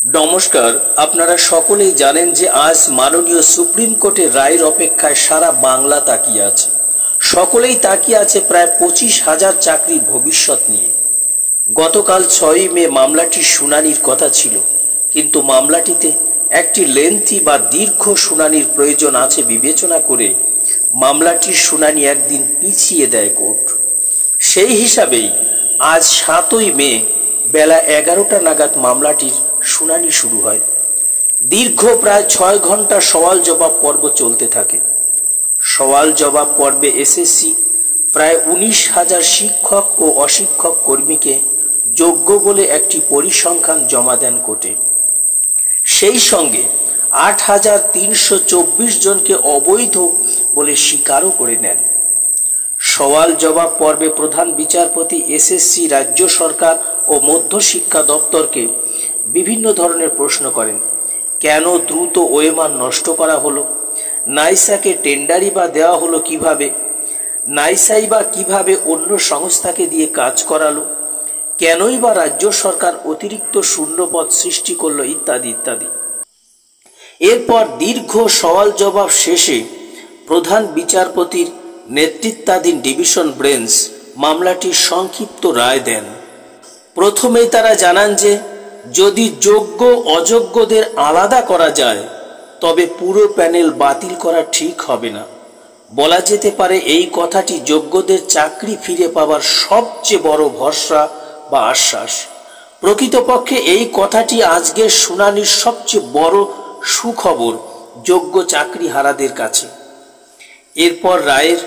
নমস্কার। আপনারা সকলেই জানেন যে আজ মাননীয় সুপ্রিম কোর্টের রায়ের অপেক্ষায় সারা বাংলা তাকিয়ে আছে। সকলেই তাকিয়ে আছে প্রায় 25,000 চাকরির ভবিষ্যৎ নিয়ে। গতকাল 6 মে মামলাটির শুনানির কথা ছিল, কিন্তু মামলাটিতে একটি লেন্থি বা দীর্ঘ শুনানির প্রয়োজন আছে বিবেচনা করে মামলাটির শুনানি একদিন পিছিয়ে দেয় কোর্ট। সেই হিসাবেই আজ 7 মে বেলা 11টা নাগাদ মামলাটির শুনানি শুরু হয়। দীর্ঘ প্রায় 6 ঘন্টা সওয়াল জবাব পর্ব চলতে থাকে। সওয়াল জবাব পর্বে এসএসসি প্রায় 19,000 শিক্ষক ও অশিক্ষক কর্মীকে যোগ্য বলে একটি পরিসংখ্যান জমা দেন কোর্টে। সেই সঙ্গে 8,324 জনকে অবৈধ বলে স্বীকারও করে নেন। সওয়াল জবাব পর্বে প্রধান বিচারপতি এসএসসি, রাজ্য সরকার ও মধ্যশিক্ষা দপ্তরকে বিভিন্ন ধরনের প্রশ্ন করেন। কেন দ্রুত ওএমআর নষ্ট করা হলো? নাইসাকে টেন্ডারি বা দেওয়া হলো কিভাবে? নাইসাই বা কিভাবে অন্য সংস্থাকে দিয়ে কাজ করালো? কেনই বা রাজ্য সরকার অতিরিক্ত শূন্যপদ সৃষ্টি করলো? ইত্যাদি ইত্যাদি। এরপর দীর্ঘ সওয়াল জবাব শেষে প্রধান বিচারপতির নেতৃত্বাধীন ডিভিশন বেঞ্চ মামলাটির সংক্ষিপ্ত রায় দেন। প্রথমেই তারা জানান যে যদি যোগ্য অযোগ্যদের আলাদা করা যায় তবে পুরো প্যানেল বাতিল করা ঠিক হবে না। বলা যেতে পারে এই কথাটি যোগ্যদের চাকরি ফিরে পাওয়ার সবচেয়ে বড় ভরসা বা আশ্বাস। প্রকৃতপক্ষে এই কথাটি আজকের শুনানির সবচেয়ে বড় সুখবর যোগ্য চাকরিহারাদের কাছে। এরপর রায়ের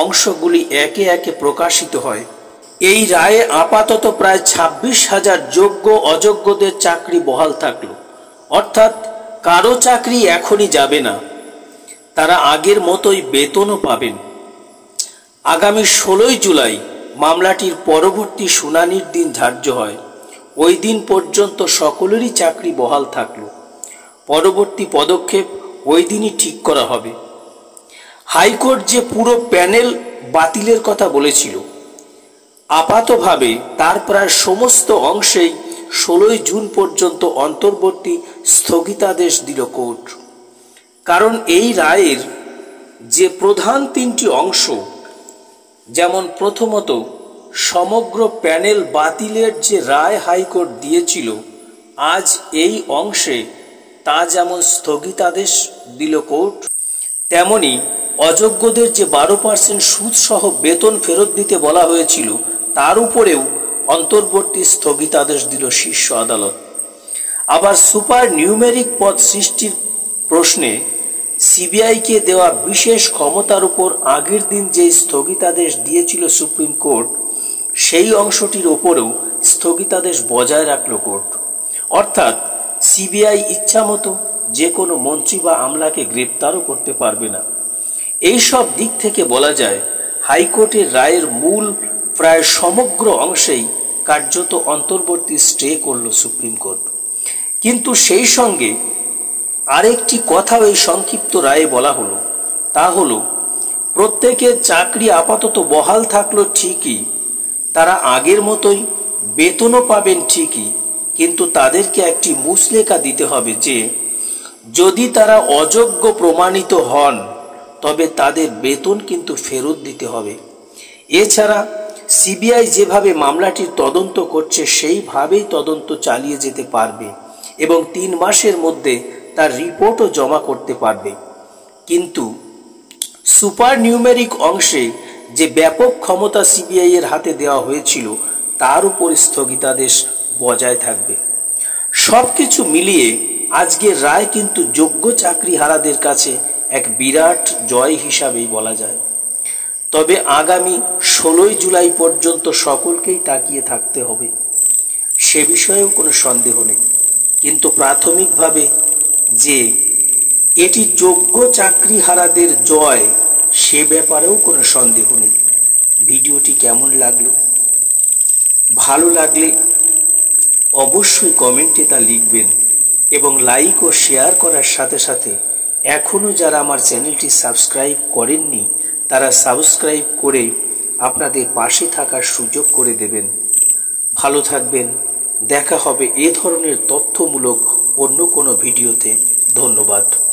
অংশগুলি একে একে প্রকাশিত হয়। এই রায়ে আপাতত প্রায় 26,000 যোগ্য অযোগ্যদের চাকরি বহাল থাকলো, অর্থাৎ কারো চাকরি এখনই যাবে না। তারা আগের মতোই বেতনও পাবেন। আগামী 16 জুলাই মামলাটির পরবর্তী শুনানির দিন ধার্য হয়। ওই দিন পর্যন্ত সকলেরই চাকরি বহাল থাকলো। পরবর্তী পদক্ষেপ ওই দিনই ঠিক করা হবে। হাইকোর্ট যে পুরো প্যানেল বাতিলের কথা বলেছিল, আপাতভাবে তার প্রায় সমস্ত অংশেই 16 জুন পর্যন্ত অন্তর্বর্তী স্থগিতাদেশ দিল কোর্ট। কারণ এই রায়ের যে প্রধান 3টি অংশ, যেমন প্রথমত সমগ্র প্যানেল বাতিলের যে রায় হাইকোর্ট দিয়েছিল, আজ এই অংশে তা যেমন স্থগিতাদেশ দিল কোর্ট, তেমনি অযোগ্যদের যে 12% সুদ সহ বেতন ফেরত দিতে বলা হয়েছিল তার উপরেও অন্তর্বর্তী স্থগিতাদেশ দিল শীর্ষ আদালত। আবার সুপার নিউমেরিক পদ সৃষ্টির প্রশ্নে সিবিআইকে দেওয়া বিশেষ ক্ষমতার উপর আগের দিন যে স্থগিতাদেশ দিয়েছিল সুপ্রিম কোর্ট, সেই অংশটির ওপরেও স্থগিতাদেশ বজায় রাখল কোর্ট। অর্থাৎ সিবিআই ইচ্ছামতো যে কোনো মন্ত্রী বা আমলাকে গ্রেপ্তারও করতে পারবে না। এই সব দিক থেকে বলা যায় হাইকোর্টের রায়ের মূল প্রায় সমগ্র অংশেই কার্যত অন্তর্বর্তী স্টে করল সুপ্রিম কোর্ট। কিন্তু সেই সঙ্গে আরেকটি কথাও এই সংক্ষিপ্ত রায়ে বলা হলো, তা হলো প্রত্যেকের চাকরি আপাতত বহাল থাকলো ঠিকই, তারা আগের মতোই বেতনও পাবেন ঠিকই, কিন্তু তাদেরকে একটি মুচলেখা দিতে হবে যে যদি তারা অযোগ্য প্রমাণিত হন তবে তাদের বেতন কিন্তু ফেরত দিতে হবে। এছাড়া সিবিআই যেভাবে মামলাটির তদন্ত করছে সেইভাবেই তদন্ত চালিয়ে যেতে পারবে এবং 3 মাসের মধ্যে তার রিপোর্টও জমা করতে পারবে। কিন্তু সুপার নিউমেরিক অংশে যে ব্যাপক ক্ষমতা সিবিআই এর হাতে দেওয়া হয়েছিল তার উপর স্থগিতাদেশ বজায় থাকবে। সবকিছু মিলিয়ে আজকের রায় কিন্তু যোগ্য চাকরিহারাদের কাছে এক বিরাট জয় হিসাবেই বলা যায়। তবে আগামী 16 জুলাই পর্যন্ত সকলকেই তাকিয়ে থাকতে হবে, সে বিষয়েও কোনো সন্দেহ নেই। কিন্তু প্রাথমিকভাবে যে এটি যোগ্য চাকরিহারাদের জয়, সে ব্যাপারেও কোনো সন্দেহ নেই। ভিডিওটি কেমন লাগলো? ভালো লাগলে অবশ্যই কমেন্টে তা লিখবেন এবং লাইক ও শেয়ার করার সাথে সাথে এখনো যারা আমার চ্যানেলটি সাবস্ক্রাইব করেননি তারা সাবস্ক্রাইব করে আপনাদের পাশে থাকার সুযোগ করে দেবেন। ভালো থাকবেন। দেখা হবে এ ধরনের তথ্যমূলক অন্য কোনো ভিডিওতে। ধন্যবাদ।